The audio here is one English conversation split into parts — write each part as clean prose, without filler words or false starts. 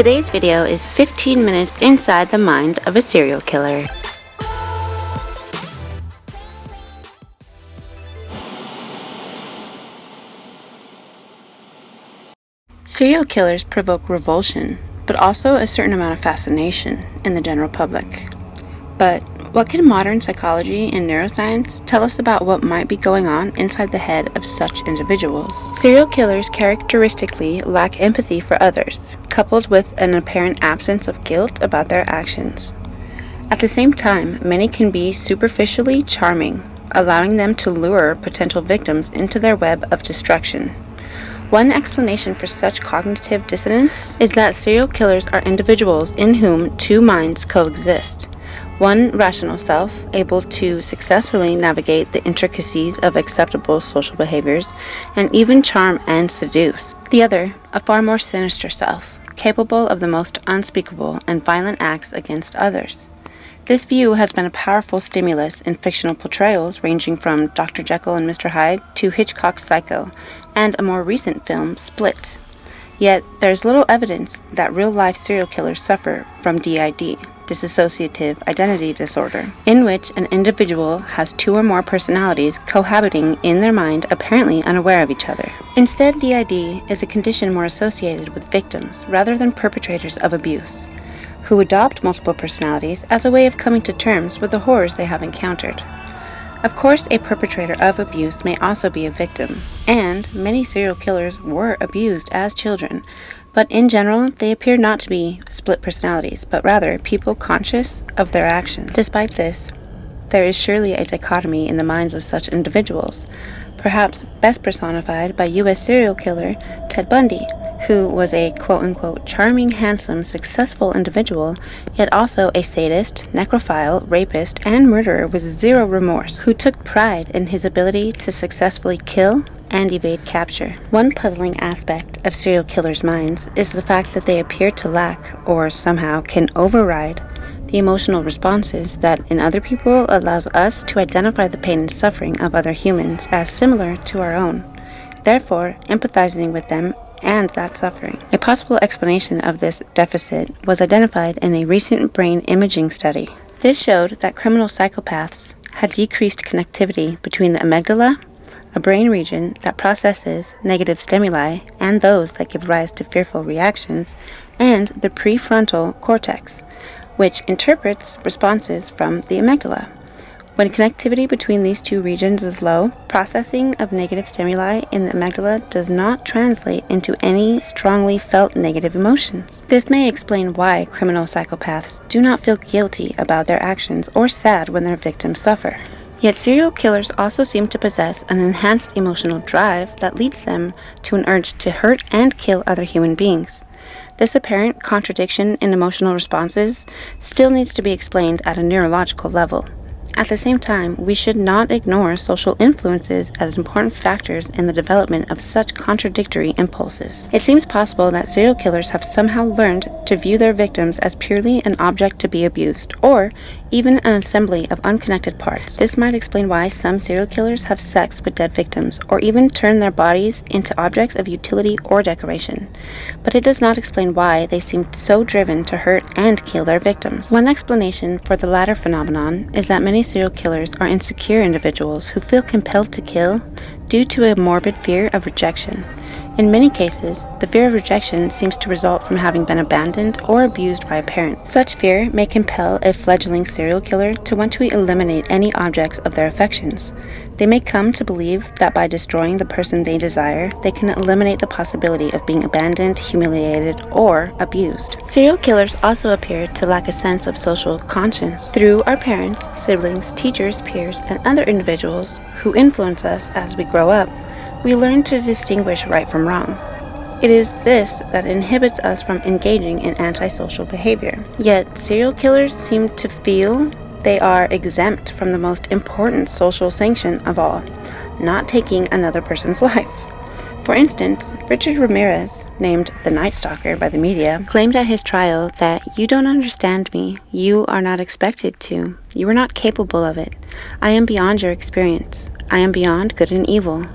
Today's video is 15 minutes inside the mind of a serial killer. Serial killers provoke revulsion, but also a certain amount of fascination in the general public. But what can modern psychology and neuroscience tell us about what might be going on inside the head of such individuals? Serial killers characteristically lack empathy for others, coupled with an apparent absence of guilt about their actions. At the same time, many can be superficially charming, allowing them to lure potential victims into their web of destruction. One explanation for such cognitive dissonance is that serial killers are individuals in whom two minds coexist. One rational self, able to successfully navigate the intricacies of acceptable social behaviors and even charm and seduce. The other, a far more sinister self, capable of the most unspeakable and violent acts against others. This view has been a powerful stimulus in fictional portrayals ranging from Dr. Jekyll and Mr. Hyde to Hitchcock's Psycho and a more recent film, Split. Yet, there's little evidence that real-life serial killers suffer from DID, dissociative identity disorder, in which an individual has two or more personalities cohabiting in their mind, apparently unaware of each other. Instead, DID is a condition more associated with victims rather than perpetrators of abuse, who adopt multiple personalities as a way of coming to terms with the horrors they have encountered. Of course, a perpetrator of abuse may also be a victim, and many serial killers were abused as children, but in general, they appear not to be split personalities, but rather people conscious of their actions. Despite this, there is surely a dichotomy in the minds of such individuals, perhaps best personified by U.S. serial killer Ted Bundy, who was a quote-unquote charming, handsome, successful individual, yet also a sadist, necrophile, rapist, and murderer with zero remorse, who took pride in his ability to successfully kill and evade capture. One puzzling aspect of serial killers' minds is the fact that they appear to lack, or somehow can override, the emotional responses that in other people allows us to identify the pain and suffering of other humans as similar to our own, therefore empathizing with them and that suffering. A possible explanation of this deficit was identified in a recent brain imaging study. This showed that criminal psychopaths had decreased connectivity between the amygdala, a brain region that processes negative stimuli and those that give rise to fearful reactions, and the prefrontal cortex, which interprets responses from the amygdala. When connectivity between these two regions is low, processing of negative stimuli in the amygdala does not translate into any strongly felt negative emotions. This may explain why criminal psychopaths do not feel guilty about their actions or sad when their victims suffer. Yet serial killers also seem to possess an enhanced emotional drive that leads them to an urge to hurt and kill other human beings. This apparent contradiction in emotional responses still needs to be explained at a neurological level. At the same time, we should not ignore social influences as important factors in the development of such contradictory impulses. It seems possible that serial killers have somehow learned to view their victims as purely an object to be abused, or even an assembly of unconnected parts. This might explain why some serial killers have sex with dead victims, or even turn their bodies into objects of utility or decoration. But it does not explain why they seem so driven to hurt and kill their victims. One explanation for the latter phenomenon is that many serial killers are insecure individuals who feel compelled to kill due to a morbid fear of rejection. In many cases, the fear of rejection seems to result from having been abandoned or abused by a parent. Such fear may compel a fledgling serial killer to want to eliminate any objects of their affections. They may come to believe that by destroying the person they desire, they can eliminate the possibility of being abandoned, humiliated, or abused. Serial killers also appear to lack a sense of social conscience. Through our parents, siblings, teachers, peers, and other individuals who influence us as we grow up, we learn to distinguish right from wrong. It is this that inhibits us from engaging in antisocial behavior. Yet, serial killers seem to feel they are exempt from the most important social sanction of all, not taking another person's life. For instance, Richard Ramirez, named the Night Stalker by the media, claimed at his trial that "You don't understand me. You are not expected to. You are not capable of it. I am beyond your experience. I am beyond good and evil.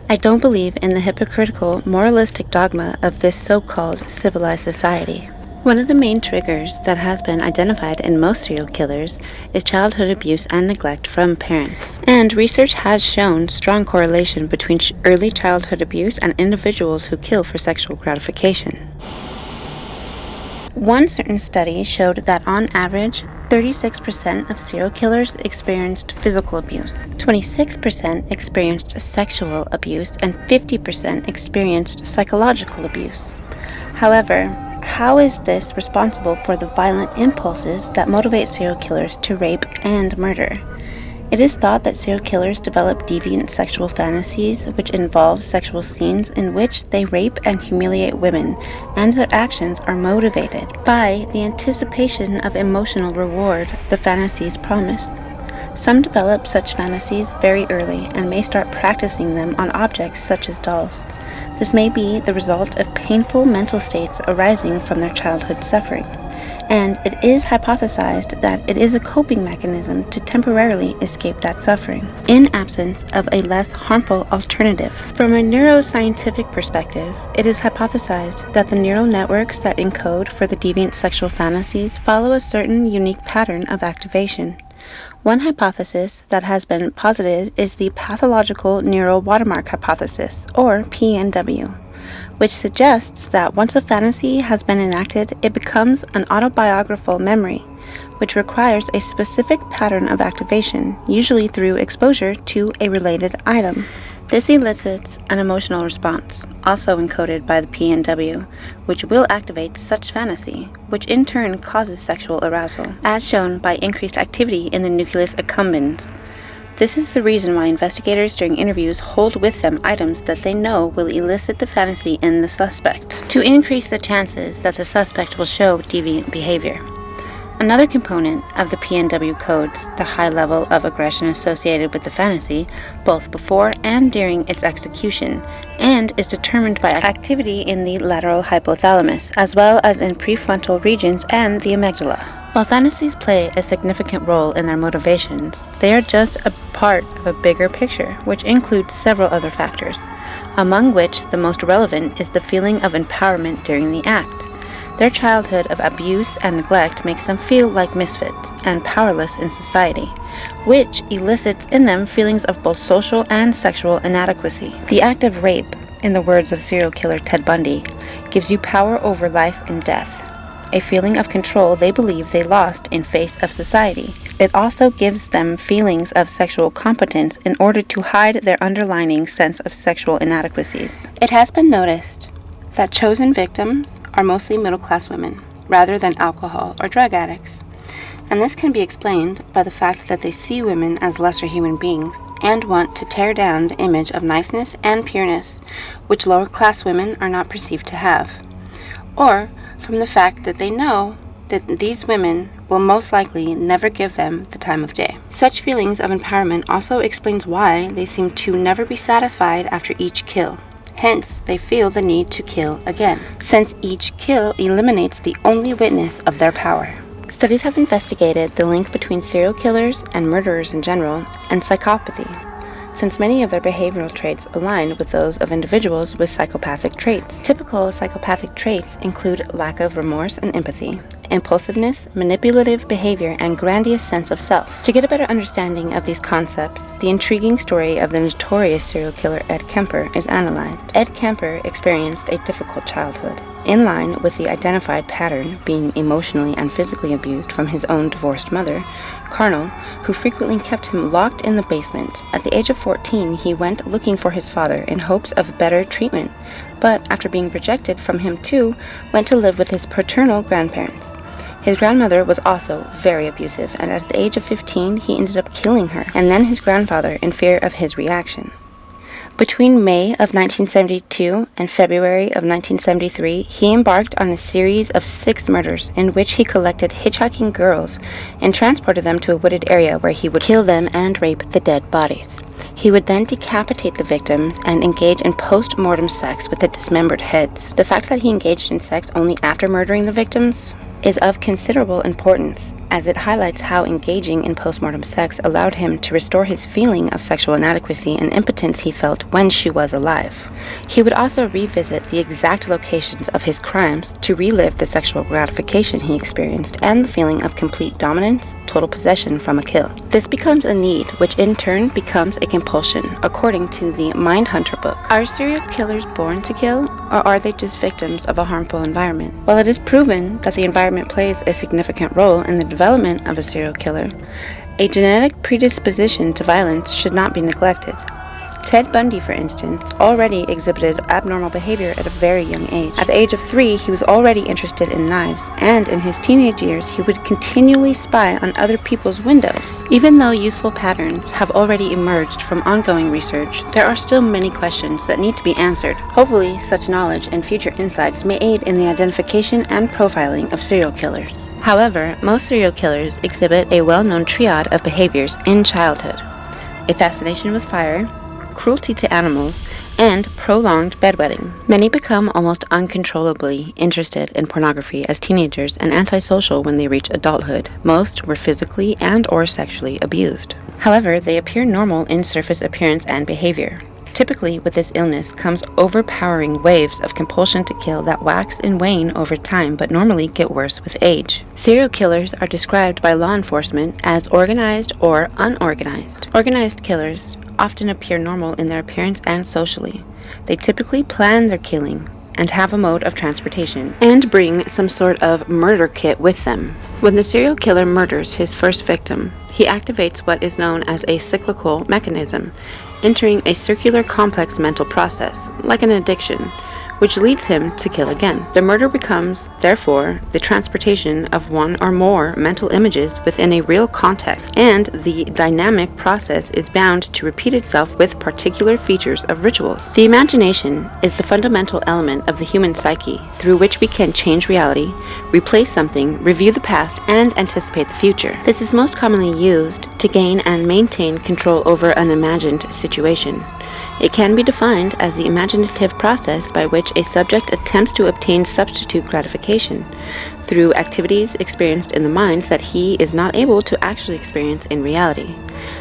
I don't believe in the hypocritical, moralistic dogma of this so-called civilized society." One of the main triggers that has been identified in most serial killers is childhood abuse and neglect from parents. And research has shown strong correlation between early childhood abuse and individuals who kill for sexual gratification. One certain study showed that on average, 36% of serial killers experienced physical abuse, 26% experienced sexual abuse, and 50% experienced psychological abuse. However, how is this responsible for the violent impulses that motivate serial killers to rape and murder? It is thought that serial killers develop deviant sexual fantasies which involve sexual scenes in which they rape and humiliate women, and their actions are motivated by the anticipation of emotional reward the fantasies promise. Some develop such fantasies very early and may start practicing them on objects such as dolls. This may be the result of painful mental states arising from their childhood suffering, and it is hypothesized that it is a coping mechanism to temporarily escape that suffering, in absence of a less harmful alternative. From a neuroscientific perspective, it is hypothesized that the neural networks that encode for the deviant sexual fantasies follow a certain unique pattern of activation. One hypothesis that has been posited is the pathological neural watermark hypothesis, or PNW, which suggests that once a fantasy has been enacted, it becomes an autobiographical memory, which requires a specific pattern of activation, usually through exposure to a related item. This elicits an emotional response, also encoded by the PNW, which will activate such fantasy, which in turn causes sexual arousal, as shown by increased activity in the nucleus accumbens. This is the reason why investigators during interviews hold with them items that they know will elicit the fantasy in the suspect, to increase the chances that the suspect will show deviant behavior. Another component of the PNW codes the high level of aggression associated with the fantasy, both before and during its execution, and is determined by activity in the lateral hypothalamus, as well as in prefrontal regions and the amygdala. While fantasies play a significant role in their motivations, they are just a part of a bigger picture, which includes several other factors, among which the most relevant is the feeling of empowerment during the act. Their childhood of abuse and neglect makes them feel like misfits and powerless in society, which elicits in them feelings of both social and sexual inadequacy. The act of rape, in the words of serial killer Ted Bundy, gives you power over life and death, a feeling of control they believe they lost in face of society. It also gives them feelings of sexual competence in order to hide their underlying sense of sexual inadequacies. It has been noticed that chosen victims are mostly middle-class women, rather than alcohol or drug addicts. And this can be explained by the fact that they see women as lesser human beings and want to tear down the image of niceness and pureness, which lower-class women are not perceived to have. Or from the fact that they know that these women will most likely never give them the time of day. Such feelings of empowerment also explains why they seem to never be satisfied after each kill. Hence, they feel the need to kill again, since each kill eliminates the only witness of their power. Studies have investigated the link between serial killers and murderers in general and psychopathy, since many of their behavioral traits align with those of individuals with psychopathic traits. Typical psychopathic traits include lack of remorse and empathy, impulsiveness, manipulative behavior, and grandiose sense of self. To get a better understanding of these concepts, the intriguing story of the notorious serial killer Ed Kemper is analyzed. Ed Kemper experienced a difficult childhood, in line with the identified pattern, being emotionally and physically abused from his own divorced mother, Carnal, who frequently kept him locked in the basement. At the age of 14, he went looking for his father in hopes of better treatment, but after being rejected from him too, went to live with his paternal grandparents. His grandmother was also very abusive, and at the age of 15, he ended up killing her, and then his grandfather in fear of his reaction. Between May of 1972 and February of 1973, he embarked on a series of 6 murders in which he collected hitchhiking girls and transported them to a wooded area where he would kill them and rape the dead bodies. He would then decapitate the victims and engage in post-mortem sex with the dismembered heads. The fact that he engaged in sex only after murdering the victims is of considerable importance, as it highlights how engaging in postmortem sex allowed him to restore his feeling of sexual inadequacy and impotence he felt when she was alive. He would also revisit the exact locations of his crimes to relive the sexual gratification he experienced and the feeling of complete dominance, total possession from a kill. This becomes a need, which in turn becomes a compulsion, according to the Mindhunter book. Are serial killers born to kill, or are they just victims of a harmful environment? While it is proven that the environment plays a significant role in the development of a serial killer, a genetic predisposition to violence should not be neglected. Ted Bundy, for instance, already exhibited abnormal behavior at a very young age. At the age of 3, he was already interested in knives, and in his teenage years, he would continually spy on other people's windows. Even though useful patterns have already emerged from ongoing research, there are still many questions that need to be answered. Hopefully, such knowledge and future insights may aid in the identification and profiling of serial killers. However, most serial killers exhibit a well-known triad of behaviors in childhood: a fascination with fire, cruelty to animals, and prolonged bedwetting. Many become almost uncontrollably interested in pornography as teenagers and antisocial when they reach adulthood. Most were physically and/or sexually abused. However, they appear normal in surface appearance and behavior. Typically, with this illness comes overpowering waves of compulsion to kill that wax and wane over time but normally get worse with age. Serial killers are described by law enforcement as organized or unorganized. Organized killers often appear normal in their appearance and socially. They typically plan their killing and have a mode of transportation, and bring some sort of murder kit with them. When the serial killer murders his first victim, he activates what is known as a cyclical mechanism, entering a circular complex mental process, like an addiction, which leads him to kill again. The murder becomes, therefore, the transportation of one or more mental images within a real context, and the dynamic process is bound to repeat itself with particular features of rituals. The imagination is the fundamental element of the human psyche through which we can change reality, replace something, review the past, and anticipate the future. This is most commonly used to gain and maintain control over an imagined situation. It can be defined as the imaginative process by which a subject attempts to obtain substitute gratification through activities experienced in the mind that he is not able to actually experience in reality.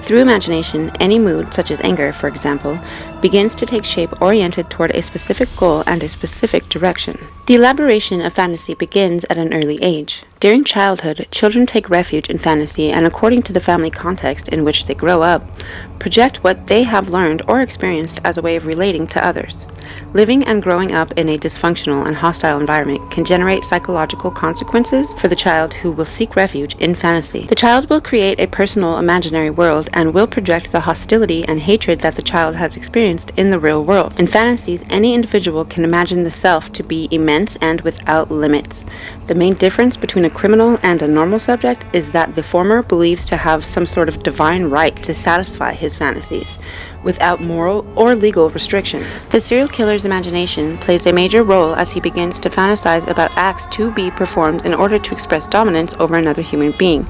Through imagination, any mood, such as anger, for example, begins to take shape oriented toward a specific goal and a specific direction. The elaboration of fantasy begins at an early age. During childhood, children take refuge in fantasy and, according to the family context in which they grow up, project what they have learned or experienced as a way of relating to others. Living and growing up in a dysfunctional and hostile environment can generate psychological consequences for the child who will seek refuge in fantasy. The child will create a personal imaginary world and will project the hostility and hatred that the child has experienced in the real world. In fantasies, any individual can imagine the self to be immense and without limits. The main difference between a criminal and a normal subject is that the former believes to have some sort of divine right to satisfy his fantasies, without moral or legal restrictions. The serial killer's imagination plays a major role as he begins to fantasize about acts to be performed in order to express dominance over another human being.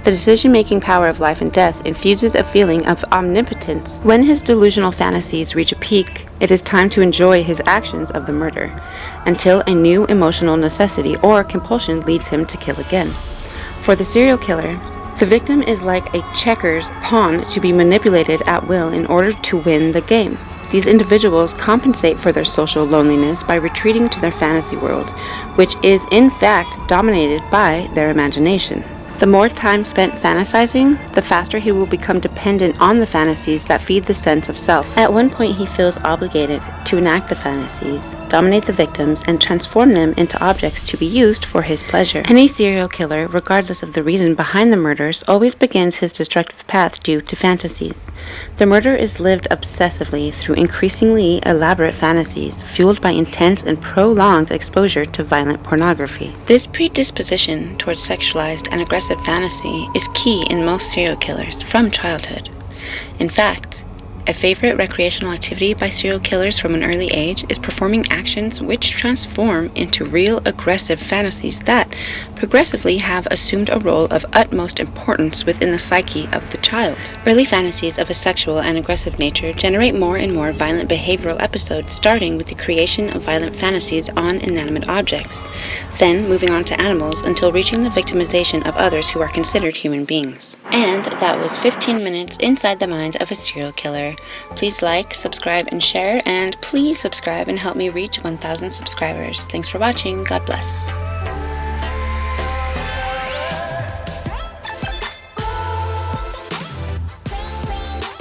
The decision-making power of life and death infuses a feeling of omnipotence. When his delusional fantasies reach a peak, it is time to enjoy his actions of the murder, until a new emotional necessity or compulsion leads him to kill again. For the serial killer, the victim is like a checkers pawn to be manipulated at will in order to win the game. These individuals compensate for their social loneliness by retreating to their fantasy world, which is in fact dominated by their imagination. The more time spent fantasizing, the faster he will become dependent on the fantasies that feed the sense of self. At one point, he feels obligated to enact the fantasies, dominate the victims, and transform them into objects to be used for his pleasure. Any serial killer, regardless of the reason behind the murders, always begins his destructive path due to fantasies. The murder is lived obsessively through increasingly elaborate fantasies, fueled by intense and prolonged exposure to violent pornography. This predisposition towards sexualized and aggressive fantasy is key in most serial killers from childhood. In fact, a favorite recreational activity by serial killers from an early age is performing actions which transform into real aggressive fantasies that progressively have assumed a role of utmost importance within the psyche of the child. Early fantasies of a sexual and aggressive nature generate more and more violent behavioral episodes, starting with the creation of violent fantasies on inanimate objects. then moving on to animals until reaching the victimization of others who are considered human beings. And that was 15 minutes inside the mind of a serial killer. Please like, subscribe, and share, and please subscribe and help me reach 1,000 subscribers. Thanks for watching. God bless.